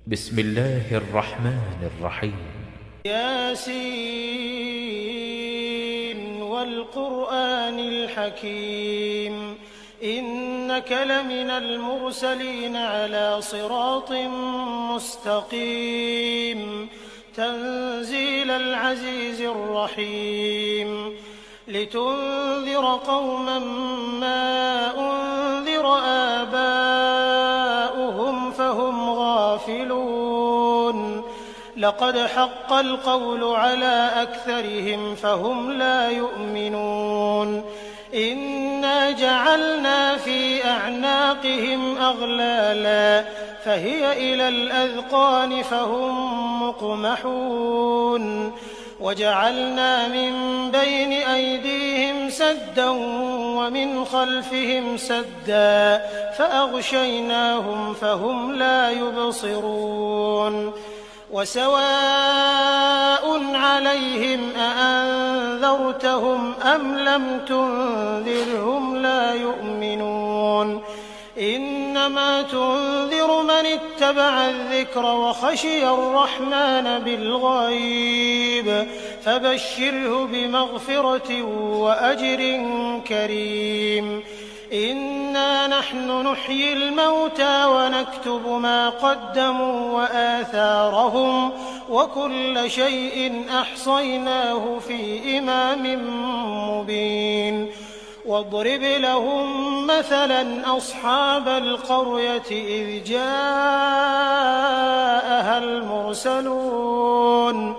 بسم الله الرحمن الرحيم. ياسين والقرآن الحكيم إنك لمن المرسلين على صراط مستقيم تنزيل العزيز الرحيم لتنذر قوما ما أنذر آباؤهم فهم غافلون لقد حق القول على أكثرهم فهم لا يؤمنون إنا جعلنا في أعناقهم أغلالا فهي إلى الأذقان فهم مقمحون وجعلنا من بين أيديهم سدا ومن خلفهم سدا فأغشيناهم فهم لا يبصرون وسواء عليهم أأنذرتهم أم لم تنذرهم لا يؤمنون إنما تنذر من اتبع الذكر وخشي الرحمن بالغيب فبشره بمغفرة وأجر كريم إنا نحن نحيي الموتى ونكتب ما قدموا وآثارهم وكل شيء أحصيناه في إمام مبين واضرب لهم مثلا أصحاب القرية إذ جاءها المرسلون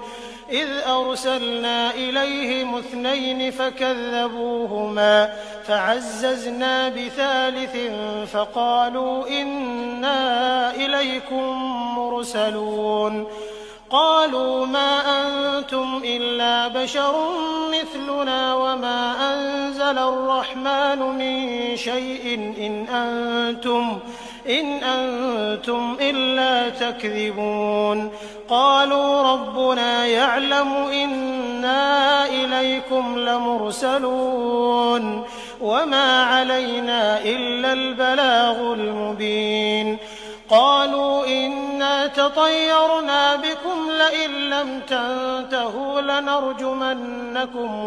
إذ أرسلنا إليهم 2 فكذبوهما فعززنا بثالث فقالوا إنا إليكم مرسلون قالوا ما أنتم إلا بشر مثلنا وما أنزل الرحمن من شيء إن أنتم إلا تكذبون قالوا ربنا يعلم إنا إليكم لمرسلون وما علينا إلا البلاغ المبين قالوا إنا تطيرنا بكم لئن لم تنتهوا لنرجمنكم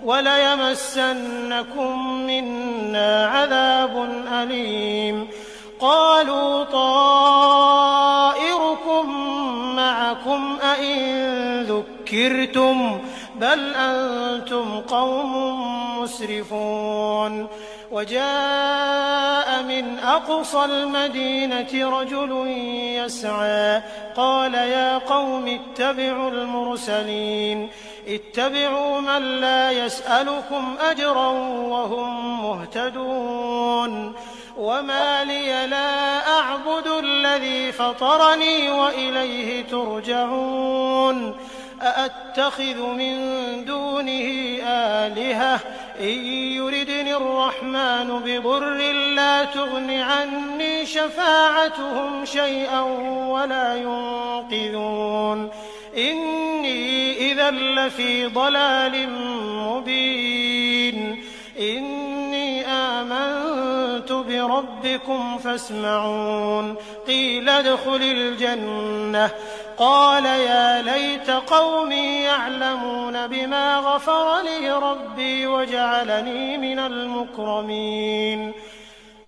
وليمسنكم منا عذاب أليم قالوا طائركم معكم أئن ذكرتم بل أنتم قوم مسرفون وجاء من أقصى المدينة رجل يسعى قال يا قوم اتبعوا المرسلين اتبعوا من لا يسألكم أجرا وهم مهتدون وما لي لا أعبد الذي فطرني وإليه ترجعون أأتخذ من دونه آلهة إن يردني الرحمن بضر لا تغن عني شفاعتهم شيئا ولا ينقذون إني إذا لفي ضلال مبين إني آمنت بربكم فاسمعون قيل ادخل الجنة قال يا ليت قومي يعلمون بما غفر لي ربي وجعلني من المكرمين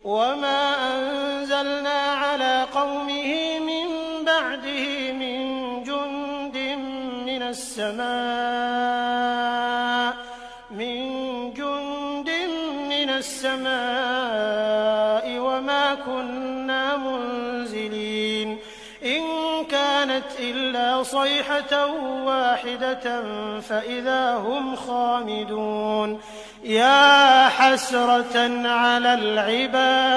وما أنزلنا على قومه من بعده من جند من السماء وما كنا منزلين إن كانت إلا صيحة واحدة فإذا هم خامدون يا حسرة على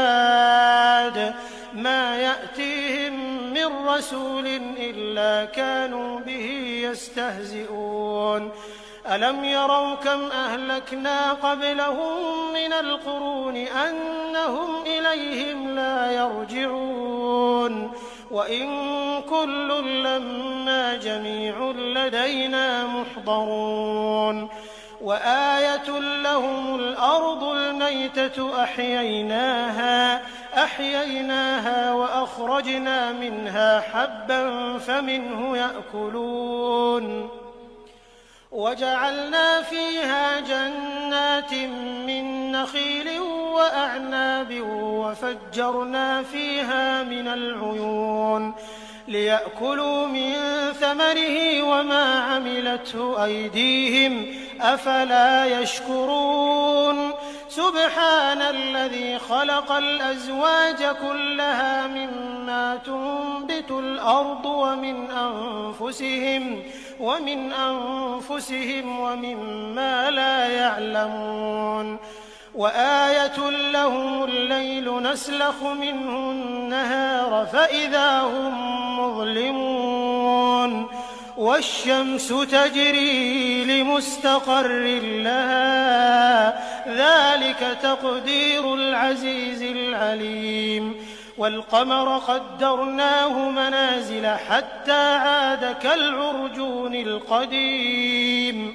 العباد ما يأتيهم من رسول إلا كانوا به يستهزئون ألم يروا كم أهلكنا قبلهم من القرون أنهم إليهم لا يرجعون وإن كل لما جميع لدينا محضرون وآية لهم الأرض الميتة أحييناها أحييناها وأخرجنا منها حبا فمنه يأكلون وجعلنا فيها جنات من نخيل وأعناب وفجرنا فيها من العيون ليأكلوا من ثمره وما عملته أيديهم أفلا يشكرون سبحان الذي خلق الأزواج كلها مما تنبت الأرض ومن أنفسهم ومما لا يعلمون وآية لهم الليل نسلخ منه النهار فإذا هم مظلمون والشمس تجري لمستقر لها ذلك تقدير العزيز العليم والقمر قدرناه منازل حتى عاد كالعرجون القديم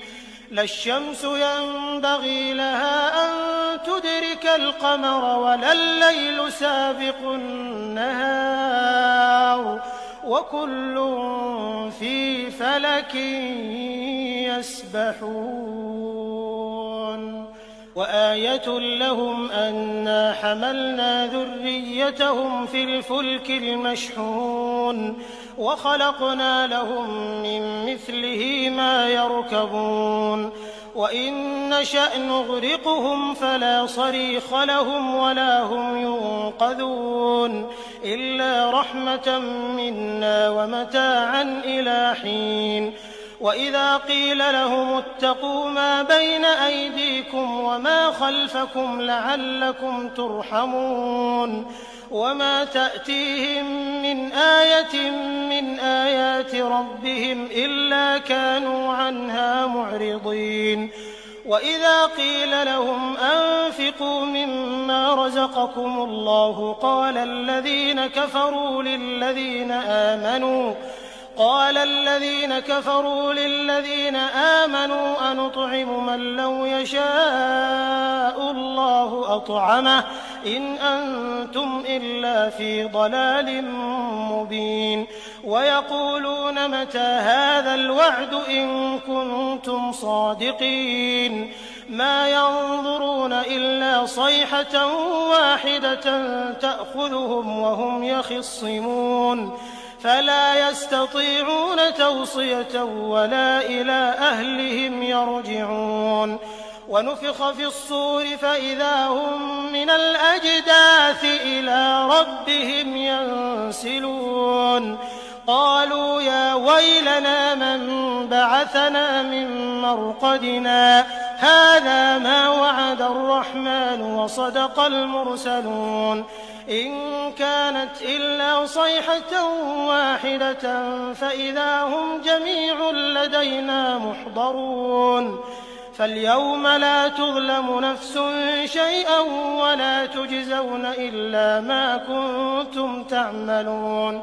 لا الشمس ينبغي لها أن تدرك القمر ولا الليل سابق النهار وكل في فلك يسبحون وآية لهم أنا حملنا ذريتهم في الفلك المشحون وخلقنا لهم من مثله ما يركبون وإن نشأ نغرقهم فلا صريخ لهم ولا هم ينقذون إلا رحمة منا ومتاعا إلى حين وإذا قيل لهم اتقوا ما بين أيديكم وما خلفكم لعلكم ترحمون وما تأتيهم من آية من آيات ربهم إلا كانوا عنها معرضين وإذا قيل لهم أنفقوا مما رزقكم الله قال الذين كفروا للذين آمنوا أنطعم من لو يشاء الله أطعمه إن أنتم إلا في ضلال مبين ويقولون متى هذا الوعد إن كنتم صادقين ما ينظرون إلا صيحة واحدة تأخذهم وهم يخصمون فلا يستطيعون توصية ولا إلى أهلهم يرجعون ونفخ في الصور فإذا هم من الأجداث إلى ربهم ينسلون قالوا يا ويلنا من بعثنا من مرقدنا هذا ما وعد الرحمن وصدق المرسلون إن كانت إلا صيحة واحدة فإذا هم جميع لدينا محضرون فاليوم لا تظلم نفس شيئا ولا تجزون إلا ما كنتم تعملون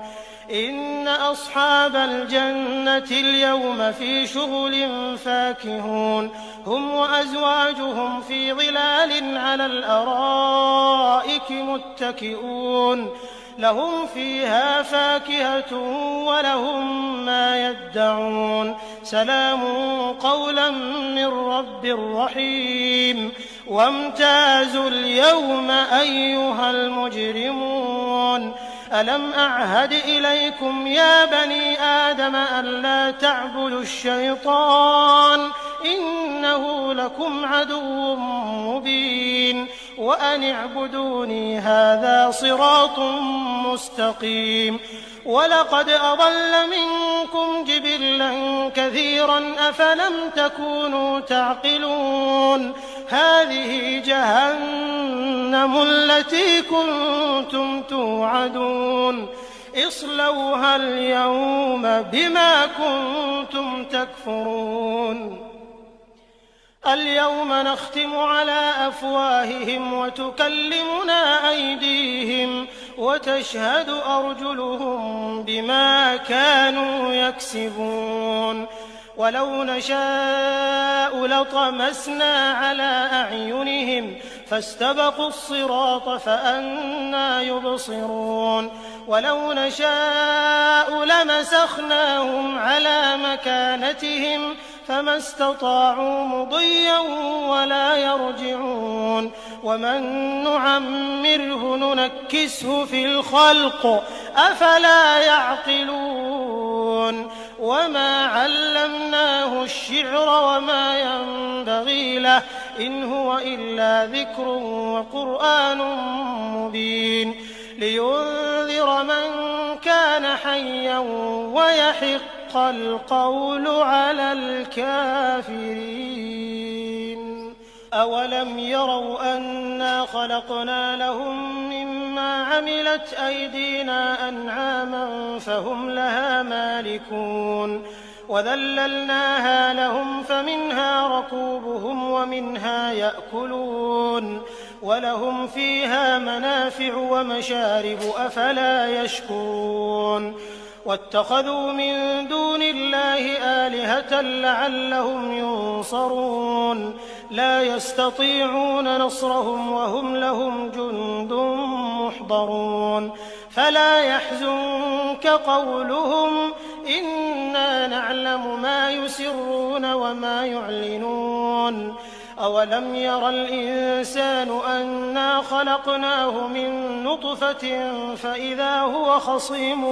إن أصحاب الجنة اليوم في شغل فاكهون هم وأزواجهم في ظلال على الأرائك متكئون لهم فيها فاكهة ولهم ما يدعون سلام قولا من رب رحيم وامتازوا اليوم أيها المجرمون ألم أعهد إليكم يا بني آدم ألا تعبدوا الشيطان إنه لكم عدو مبين وأن اعبدوني هذا صراط مستقيم ولقد أضل منكم جبلا كثيرا أفلم تكونوا تعقلون هذه جهنم التي كنتم توعدون اصلوها اليوم بما كنتم تكفرون اليوم نختم على أفواههم وتكلمنا أيديهم وتشهد أرجلهم بما كانوا يكسبون ولو نشاء لطمسنا على أعينهم فاستبقوا الصراط فأنى يبصرون ولو نشاء لمسخناهم على مكانتهم فما استطاعوا مضيا ولا يرجعون ومن نعمره ننكسه في الخلق أفلا يعقلون وما علمناه الشعر وما ينبغي له إن هو إلا ذكر وقرآن مبين لينذر من كان حيا ويحق القول على الكافرين أولم يروا أنا خلقنا لهم مما عملت أيدينا أنعاما فهم لها مالكون وذللناها لهم فمنها ركوبهم ومنها يأكلون ولهم فيها منافع ومشارب أفلا يشكرون واتخذوا من دون الله آلهة لعلهم ينصرون لا يستطيعون نصرهم وهم لهم جند محضرون فلا يحزنك قولهم إنا نعلم ما يسرون وما يعلنون أولم ير الإنسان أنا خلقناه من نطفة فإذا هو خصيم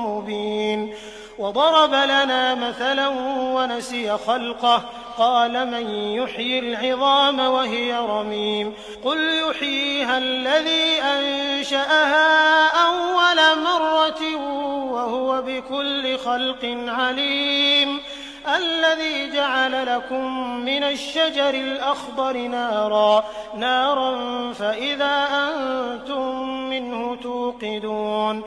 مبين وضرب لنا مثلا ونسي خلقه قال من يحيي العظام وهي رميم قل يحييها الذي أنشأها أول مرة وهو بكل خلق عليم الذي جعل لكم من الشجر الأخضر نارا فإذا أنتم منه توقدون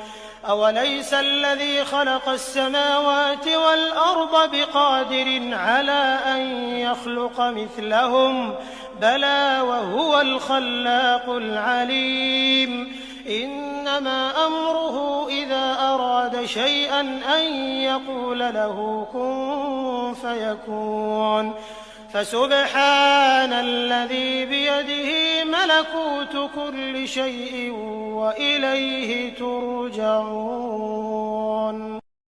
أوليس الذي خلق السماوات والأرض بقادر على أن يخلق مثلهم بلى وهو الخلاق العليم إنما أمره إذا أراد شيئا أن يقول له كن فيكون فسبحان الذي بيده ملكوت كل شيء وإليه ترجعون